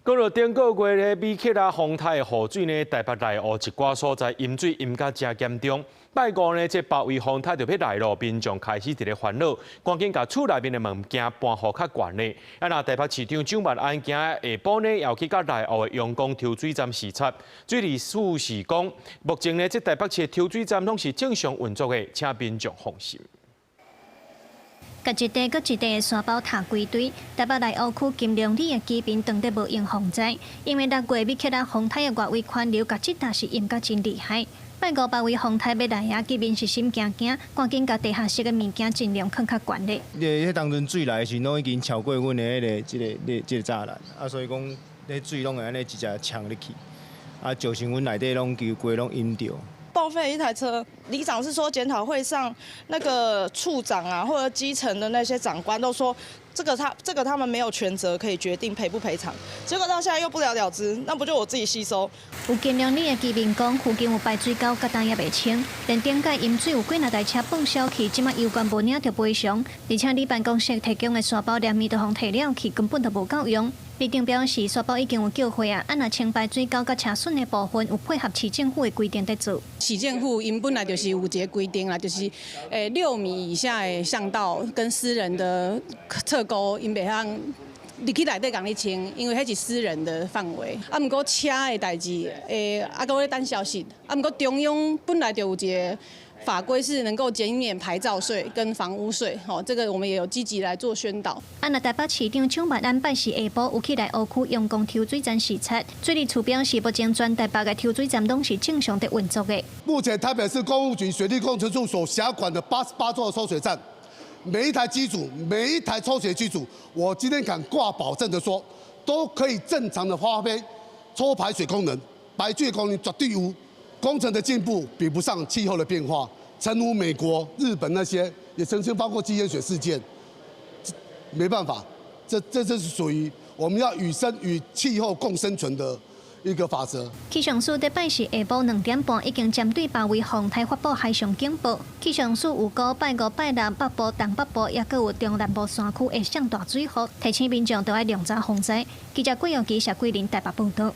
講到頂個月咧，美克拉風台的雨水呢，台北內湖一寡所在淹水淹甲真嚴重。拜五呢，這包圍風台就要來咯，民眾開始佇咧煩惱，趕緊把厝內面的物件搬互較懸的。啊，那台北市長蔣萬安今日下晡呢，要去甲內湖的陽光抽水站視察。水利署是講，目前呢，這台北市的抽水站攏是正常運作的，請民眾放心。甲一地閣一地的沙包塌規堆，台北內湖區金龍里的居民當得無用防災，因為6月美克拉風台的外圍環流，甲這搭是淹甲真厲害。拜五包圍風台要來啊，居民是心驚驚，趕緊甲地下室的物件盡量放較懸咧。迄當陣水來的時，攏已經超過阮的迄個柵欄，啊，所以講迄水攏會安尼一隻嗆入去，啊，造成阮內底攏幾乎攏淹掉。報廢一台車，里長是說檢討會上那個處長啊，或者基層的那些長官都說，這個他們沒有權責可以決定賠不賠償，結果到現在又不了了之，那不就我自己吸收？有金龍里的居民講，附近有排水溝，甲單也袂清，連頂界淹水有幾若台車蹦消去，即馬油罐無領着賠償，而且里辦公室提供的沙包連面都互摕了去，根本就無夠用。里長表示，沙包已經有叫回啊，若清排水溝甲車損的部分有配合市政府的規定在做。市政府因本來就是有一個規定啦，就是6米以下的巷道跟私人的側溝，因袂通入去內底共你清，因為迄是私人的範圍。啊，毋過車的代志，啊，閣咧等消息。啊，毋過中央本來就有一個法規是能夠減免牌照稅跟房屋稅，這個我們也有積極來做宣導。啊，那台北市長蔣萬安拜四下晡有去內湖區陽光抽水站視察，水利署表示，目前全台北的抽水站攏是正常的運作的。目前台北市公務局水利工程處所轄管的88座抽水站，每一台機組、每一台抽水機組，我今天敢掛保證的說，都可以正常的發揮抽排水功能，排水功能絕對有。工程的進步比不上氣候的變化，誠如美國、日本那些也曾經發過基淹水事件，沒辦法，這是屬於我們要與氣候共生存的一個法則。氣象署在拜四下晡2點半已經針對包圍風台發布海上警報。氣象署有估拜5、拜6北部、東北部也閣有中南部山區會上大水雨，提醒民眾都要量早防災。記者郭耀基、謝桂林台北報道。